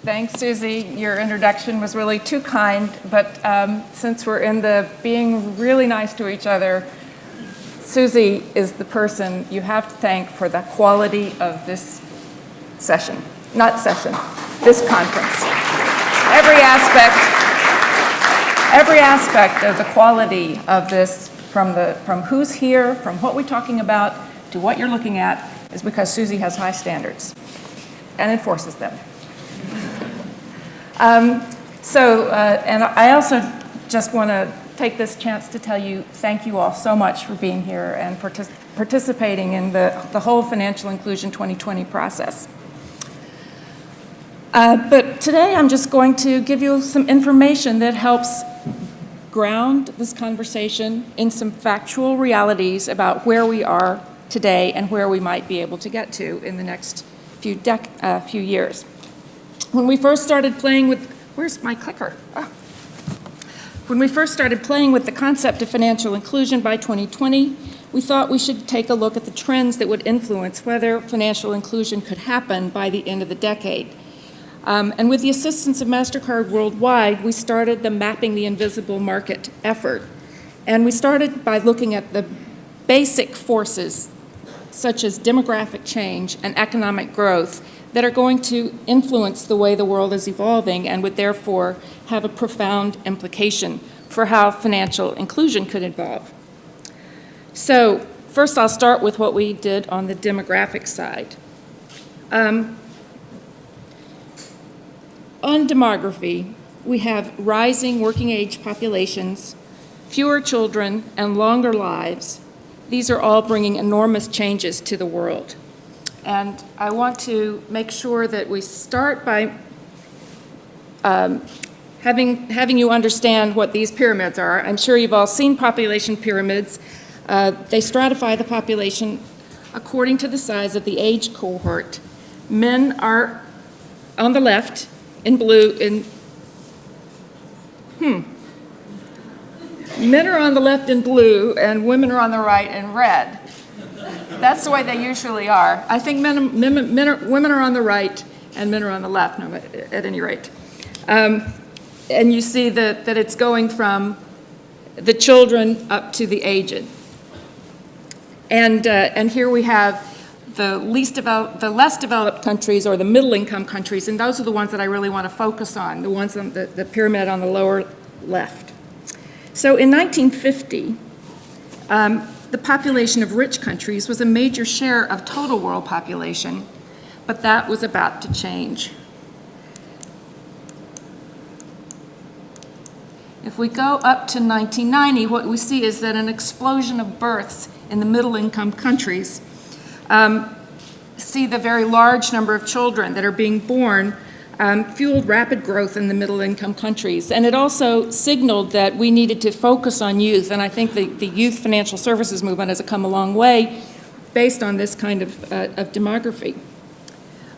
Thanks, Susie. Your introduction was really too kind, but since we're in the being really nice to each other, Susie is the person you have to thank for the quality of this session. Not session, this conference. Every aspect of the quality of this, from who's here, from what we're talking about, to what you're looking at, is because Susie has high standards and enforces them. And I also just want to take this chance to tell you thank you all so much for being here and for participating in the whole Financial Inclusion 2020 process. But today I'm just going to give you some information that helps ground this conversation in some factual realities about where we are today and where we might be able to get to in the next few years. When we first started playing with, where's my clicker? Oh. When we first started playing with the concept of financial inclusion by 2020, we thought we should take a look at the trends that would influence whether financial inclusion could happen by the end of the decade. And with the assistance of MasterCard Worldwide, we started the Mapping the Invisible Market effort. And we started by looking at the basic forces, such as demographic change and economic growth, that are going to influence the way the world is evolving and would therefore have a profound implication for how financial inclusion could evolve. So first I'll start with what we did on the demographic side. On demography, we have rising working age populations, fewer children, and longer lives. These are all bringing enormous changes to the world. And I want to make sure that we start by having you understand what these pyramids are. I'm sure you've all seen population pyramids. They stratify the population according to the size of the age cohort. Men are on the left in blue. Men are on the left in blue, and women are on the right in red. That's the way they usually are. I think women are on the right and men are on the left, no, at any rate. And you see that it's going from the children up to the aged. And here we have the less developed countries, or the middle-income countries, and those are the ones that I really want to focus on, the ones on the pyramid on the lower left. So in 1950, the population of rich countries was a major share of total world population, but that was about to change. If we go up to 1990, what we see is that an explosion of births in the middle-income countries see the very large number of children that are being born fueled rapid growth in the middle-income countries. And it also signaled that we needed to focus on youth, and I think the youth financial services movement has come a long way based on this kind of demography.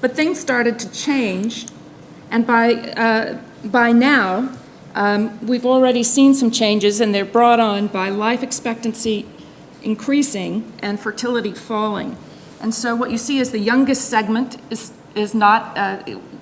But things started to change, and by now, we've already seen some changes, and they're brought on by life expectancy increasing and fertility falling. And so what you see is the youngest segment is not,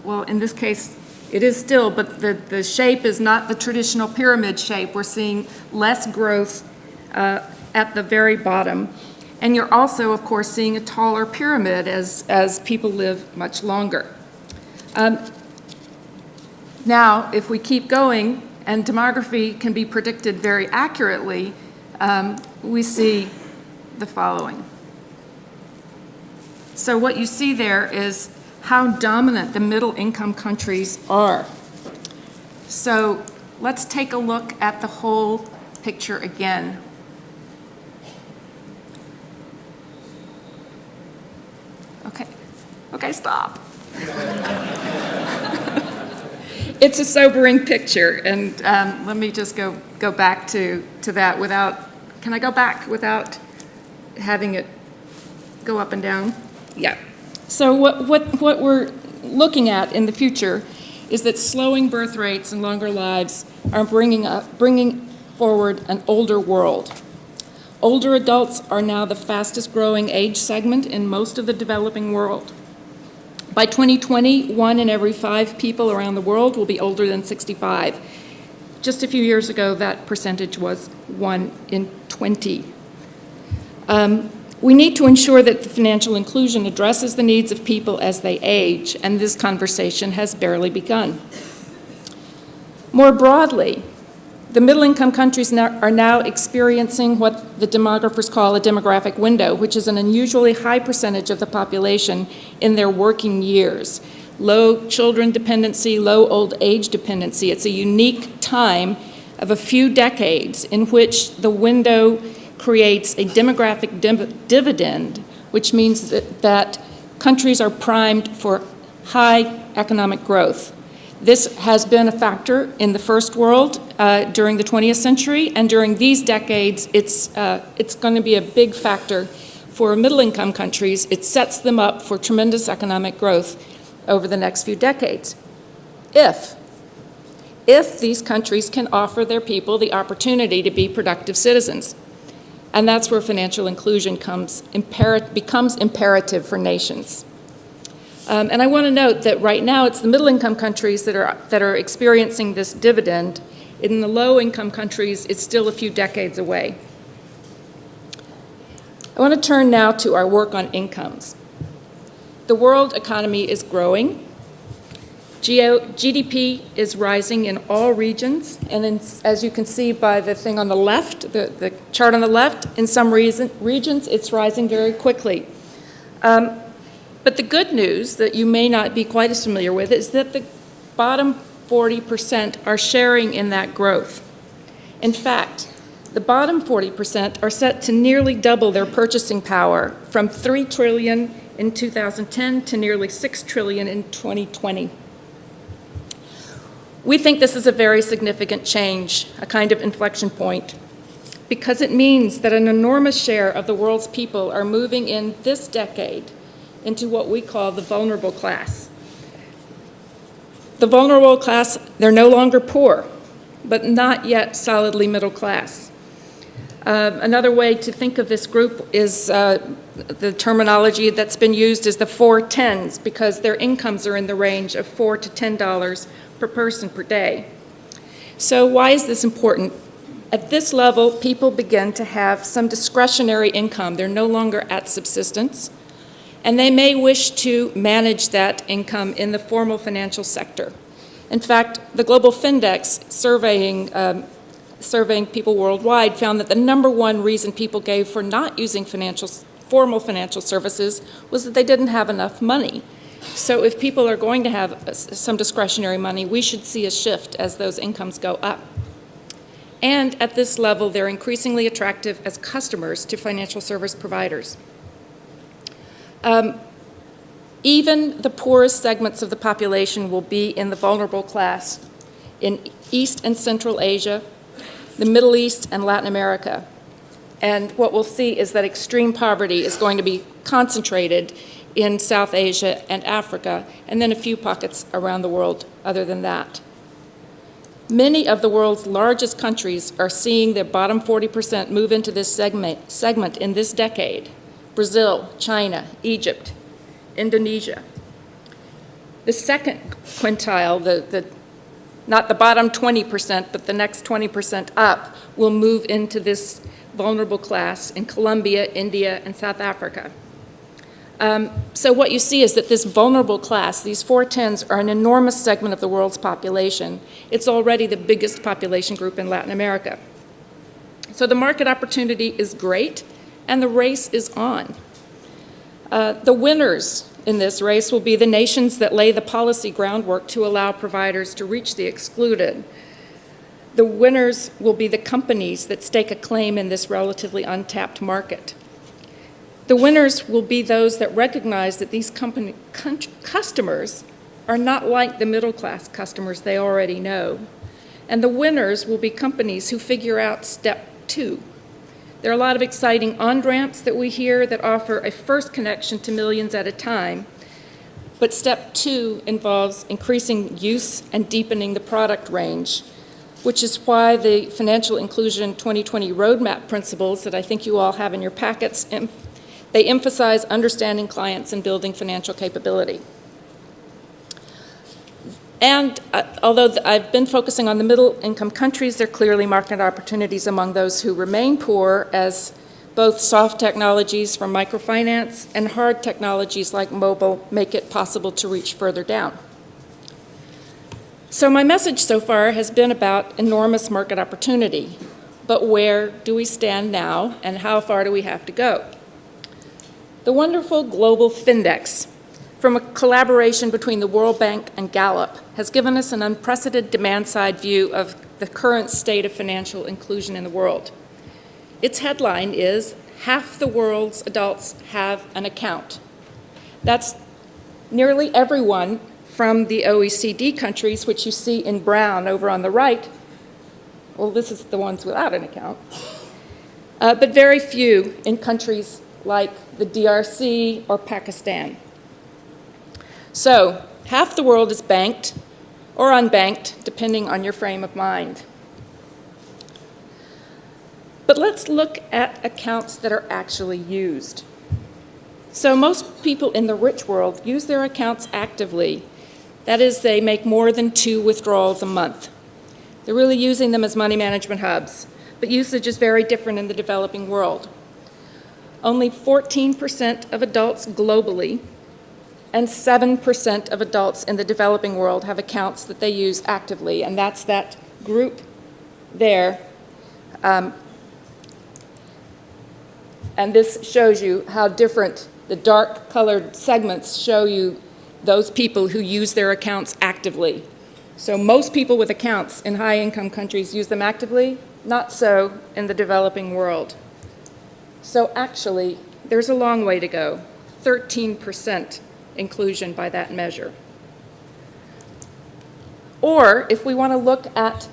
well, in this case, it is still, but the shape is not the traditional pyramid shape. We're seeing less growth at the very bottom. And you're also, of course, seeing a taller pyramid as people live much longer. Now, if we keep going, and demography can be predicted very accurately, we see the following. So what you see there is how dominant the middle-income countries are. So let's take a look at the whole picture again. Okay, stop. It's a sobering picture, and let me just go back to that without, can I go back without having it go up and down? Yeah. So what we're looking at in the future is that slowing birth rates and longer lives are bringing forward an older world. Older adults are now the fastest growing age segment in most of the developing world. By 2020, 1 in every 5 people around the world will be older than 65. Just a few years ago, that percentage was 1 in 20. We need to ensure that the financial inclusion addresses the needs of people as they age, and this conversation has barely begun. More broadly, the middle-income countries are now experiencing what the demographers call a demographic window, which is an unusually high percentage of the population in their working years. Low children dependency, low old age dependency. It's a unique time of a few decades in which the window creates a demographic dividend, which means that countries are primed for high economic growth. This has been a factor in the first world during the 20th century, and during these decades, it's going to be a big factor for middle-income countries. It sets them up for tremendous economic growth over the next few decades. If these countries can offer their people the opportunity to be productive citizens. And that's where financial inclusion becomes imperative for nations. And I want to note that right now it's the middle-income countries that are experiencing this dividend. In the low-income countries, it's still a few decades away. I want to turn now to our work on incomes. The world economy is growing. GDP is rising in all regions, and as you can see by the thing on the left, the chart on the left, in some regions it's rising very quickly. But the good news that you may not be quite as familiar with is that the bottom 40% are sharing in that growth. In fact, the bottom 40% are set to nearly double their purchasing power from $3 trillion in 2010 to nearly $6 trillion in 2020. We think this is a very significant change, a kind of inflection point, because it means that an enormous share of the world's people are moving in this decade into what we call the vulnerable class. The vulnerable class, they're no longer poor, but not yet solidly middle class. Another way to think of this group is the terminology that's been used is the 410s, because their incomes are in the range of $4 to $10 per person per day. So why is this important? At this level, people begin to have some discretionary income. They're no longer at subsistence, and they may wish to manage that income in the formal financial sector. In fact, the global Findex surveying people worldwide found that the #1 reason people gave for not using formal financial services was that they didn't have enough money. So if people are going to have some discretionary money, we should see a shift as those incomes go up. And at this level, they're increasingly attractive as customers to financial service providers. Even the poorest segments of the population will be in the vulnerable class in East and Central Asia, the Middle East, and Latin America. And what we'll see is that extreme poverty is going to be concentrated in South Asia and Africa, and then a few pockets around the world other than that. Many of the world's largest countries are seeing their bottom 40% move into this segment in this decade. Brazil, China, Egypt, Indonesia. The second quintile, not the bottom 20%, but the next 20% up, will move into this vulnerable class in Colombia, India, and South Africa. So what you see is that this vulnerable class, these 410s, are an enormous segment of the world's population. It's already the biggest population group in Latin America. So the market opportunity is great, and the race is on. The winners in this race will be the nations that lay the policy groundwork to allow providers to reach the excluded. The winners will be the companies that stake a claim in this relatively untapped market. The winners will be those that recognize that these customers are not like the middle-class customers they already know. And the winners will be companies who figure out step 2. There are a lot of exciting on-ramps that we hear that offer a first connection to millions at a time, but step 2 involves increasing use and deepening the product range, which is why the Financial Inclusion 2020 Roadmap principles that I think you all have in your packets, they emphasize understanding clients and building financial capability. And although I've been focusing on the middle-income countries, there are clearly market opportunities among those who remain poor, as both soft technologies from microfinance and hard technologies like mobile make it possible to reach further down. So my message so far has been about enormous market opportunity, but where do we stand now and how far do we have to go? The wonderful global Findex, from a collaboration between the World Bank and Gallup, has given us an unprecedented demand-side view of the current state of financial inclusion in the world. Its headline is, half the world's adults have an account. That's nearly everyone from the OECD countries, which you see in brown over on the right. Well, this is the ones without an account. But very few in countries like the DRC or Pakistan. So, half the world is banked or unbanked, depending on your frame of mind. But let's look at accounts that are actually used. So most people in the rich world use their accounts actively. That is, they make more than 2 withdrawals a month. They're really using them as money management hubs, but usage is very different in the developing world. Only 14% of adults globally and 7% of adults in the developing world have accounts that they use actively, and that's that group there. And this shows you how different the dark-colored segments show you those people who use their accounts actively. So most people with accounts in high-income countries use them actively, not so in the developing world. So actually, there's a long way to go, 13% inclusion by that measure. Or if we want to look at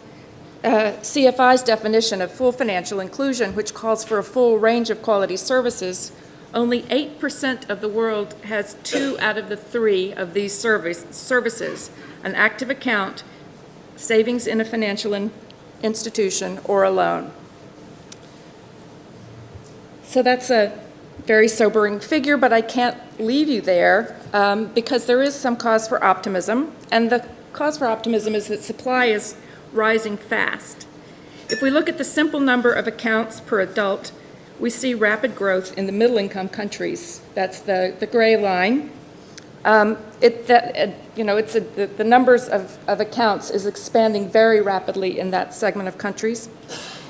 CFI's definition of full financial inclusion, which calls for a full range of quality services, only 8% of the world has 2 out of the 3 of these services, an active account, savings in a financial institution, or a loan. So that's a very sobering figure, but I can't leave you there because there is some cause for optimism, and the cause for optimism is that supply is rising fast. If we look at the simple number of accounts per adult, we see rapid growth in the middle-income countries. That's the gray line. The numbers of accounts is expanding very rapidly in that segment of countries.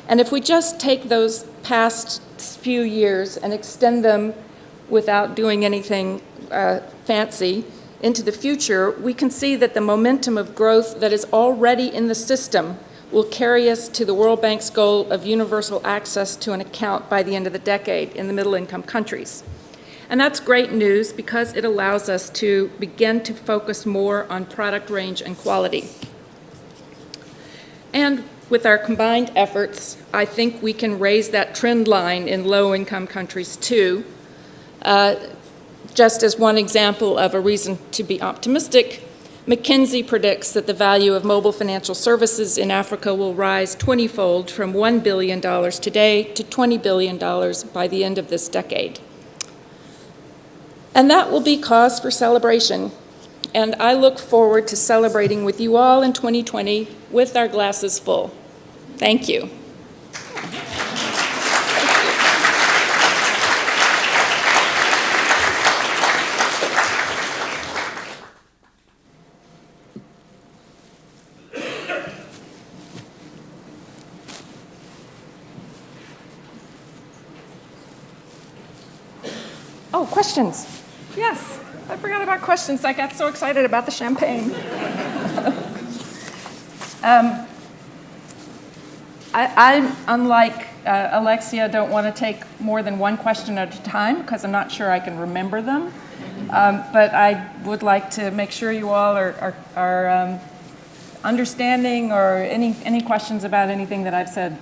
And if we just take those past few years and extend them without doing anything fancy into the future, we can see that the momentum of growth that is already in the system will carry us to the World Bank's goal of universal access to an account by the end of the decade in the middle-income countries. And that's great news because it allows us to begin to focus more on product range and quality. And with our combined efforts, I think we can raise that trend line in low-income countries too. Just as one example of a reason to be optimistic, McKinsey predicts that the value of mobile financial services in Africa will rise 20-fold from $1 billion today to $20 billion by the end of this decade. And that will be cause for celebration. And I look forward to celebrating with you all in 2020 with our glasses full. Thank you. Oh, questions? Yes, I forgot about questions. I got so excited about the champagne. I, unlike Alexia, don't want to take more than one question at a time because I'm not sure I can remember them. But I would like to make sure you all are understanding or any questions about anything that I've said.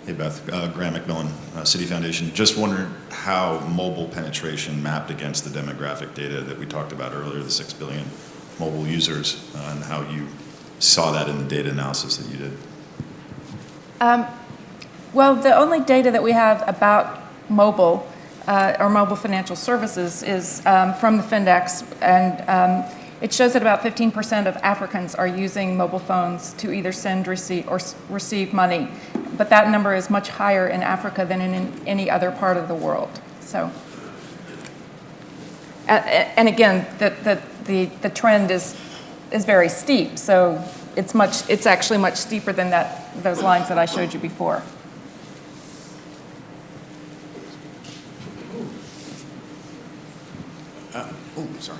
Hey Beth, Graham McMillan, City Foundation. Just wondered how mobile penetration mapped against the demographic data that we talked about earlier, the 6 billion mobile users, and how you saw that in the data analysis that you did? Well, the only data that we have about mobile or mobile financial services is from the Findex, and it shows that about 15% of Africans are using mobile phones to either send, receive money. But that number is much higher in Africa than in any other part of the world. So, and again, the trend is very steep. So it's actually much steeper than those lines that I showed you before. Sorry.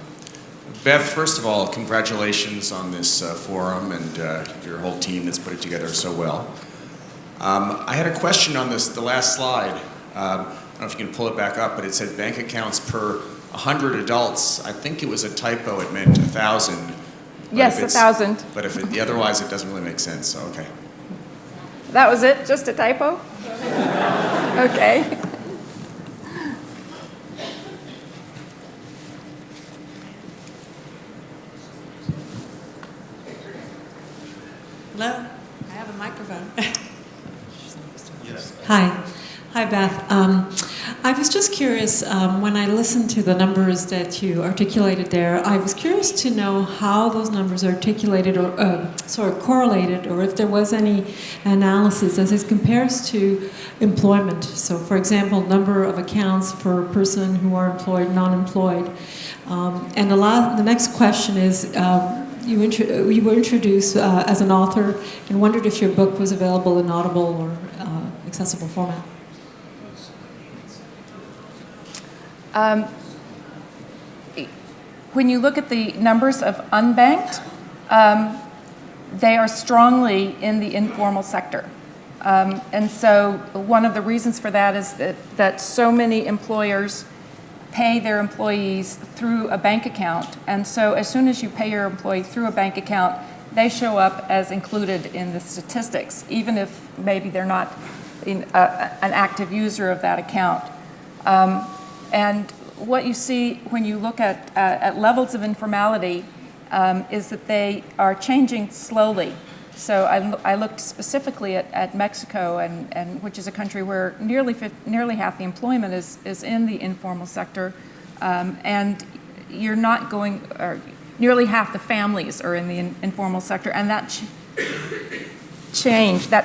Beth, first of all, congratulations on this forum and your whole team that's put it together so well. I had a question on the last slide. I don't know if you can pull it back up, but it said bank accounts per 100 adults. I think it was a typo. It meant 1,000. Yes, 1,000. But otherwise, it doesn't really make sense. So, okay. That was it? Just a typo? Okay. Hello, I have a microphone. Yes. Hi, Beth. I was just curious, when I listened to the numbers that you articulated there, I was curious to know how those numbers are articulated or sort of correlated, or if there was any analysis as it compares to employment. So, for example, number of accounts for a person who are employed, non-employed. And the next question is, you were introduced as an author and wondered if your book was available in Audible or accessible format. When you look at the numbers of unbanked, they are strongly in the informal sector. And so one of the reasons for that is that so many employers pay their employees through a bank account. And so as soon as you pay your employee through a bank account, they show up as included in the statistics, even if maybe they're not an active user of that account. And what you see when you look at levels of informality is that they are changing slowly. So I looked specifically at Mexico, and which is a country where nearly half the employment is in the informal sector, and you're not going, or nearly half the families are in the informal sector, and that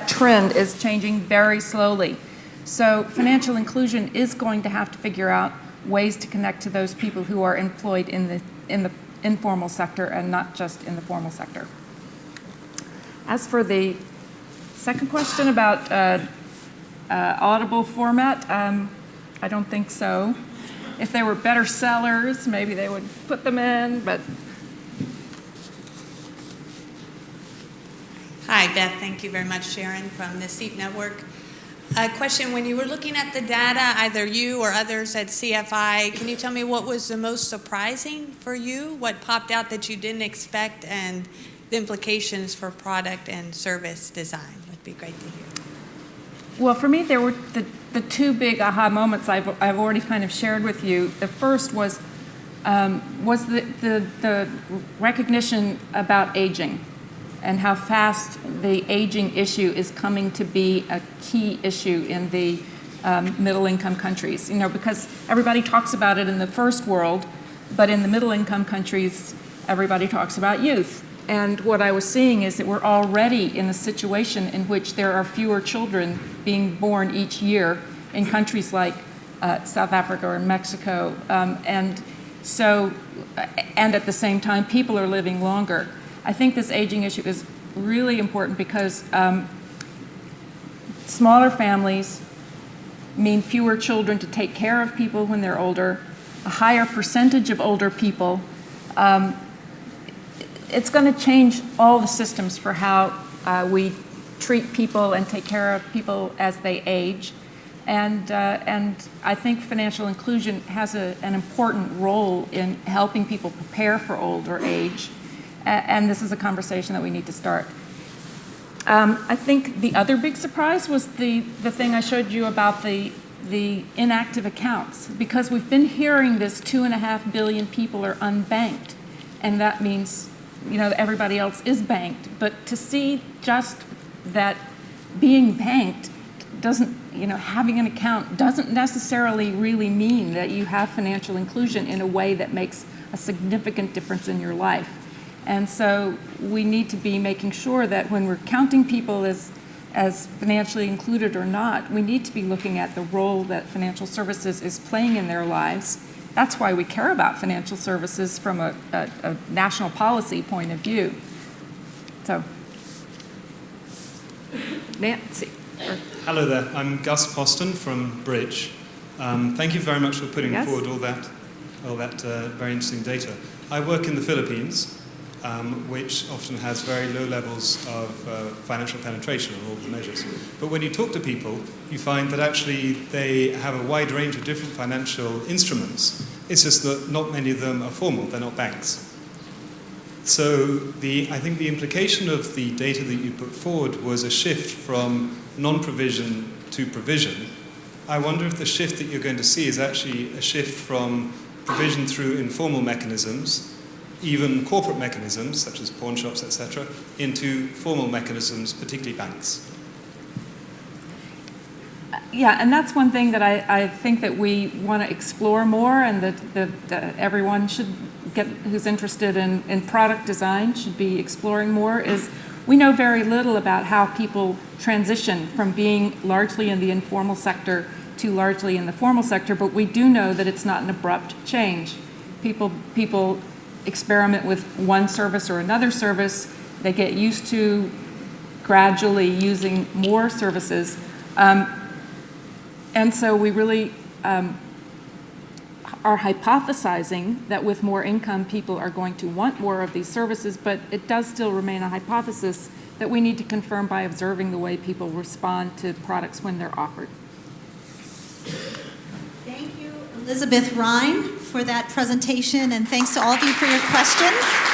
trend is changing very slowly. So financial inclusion is going to have to figure out ways to connect to those people who are employed in the informal sector and not just in the formal sector. As for the second question about Audible format, I don't think so. If they were better sellers, maybe they would put them in, but. Hi, Beth. Thank you very much, Sharon, from the SEAP Network. A question, when you were looking at the data, either you or others at CFI, can you tell me what was the most surprising for you? What popped out that you didn't expect, and the implications for product and service design? Would be great to hear. Well, for me, there were the two big aha moments I've already kind of shared with you. The first was the recognition about aging and how fast the aging issue is coming to be a key issue in the middle-income countries. You know, because everybody talks about it in the first world, but in the middle-income countries, everybody talks about youth. And what I was seeing is that we're already in a situation in which there are fewer children being born each year in countries like South Africa or Mexico. And at the same time, people are living longer. I think this aging issue is really important because smaller families mean fewer children to take care of people when they're older, a higher percentage of older people. It's going to change all the systems for how we treat people and take care of people as they age. And I think financial inclusion has an important role in helping people prepare for older age. And this is a conversation that we need to start. I think the other big surprise was the thing I showed you about the inactive accounts, because we've been hearing this 2.5 billion people are unbanked, and that means everybody else is banked, but to see just that being banked doesn't, having an account doesn't necessarily really mean that you have financial inclusion in a way that makes a significant difference in your life. And so we need to be making sure that when we're counting people as financially included or not, we need to be looking at the role that financial services is playing in their lives. That's why we care about financial services from a national policy point of view. So, Nancy. Hello there, I'm Gus Poston from Bridge. Thank you very much for putting forward all that very interesting data. I work in the Philippines, which often has very low levels of financial penetration on all the measures. But when you talk to people, you find that actually they have a wide range of different financial instruments. It's just that not many of them are formal, they're not banks. So I think the implication of the data that you put forward was a shift from non-provision to provision. I wonder if the shift that you're going to see is actually a shift from provision through informal mechanisms, even corporate mechanisms, such as pawn shops, etc., into formal mechanisms, particularly banks. Yeah, and that's one thing that I think that we want to explore more, and that everyone should who's interested in product design should be exploring more, is we know very little about how people transition from being largely in the informal sector to largely in the formal sector, but we do know that it's not an abrupt change. People experiment with one service or another service. They get used to gradually using more services. And so we really are hypothesizing that with more income, people are going to want more of these services, but it does still remain a hypothesis that we need to confirm by observing the way people respond to products when they're offered. Thank you, Elisabeth Rhyne, for that presentation, and thanks to all of you for your questions.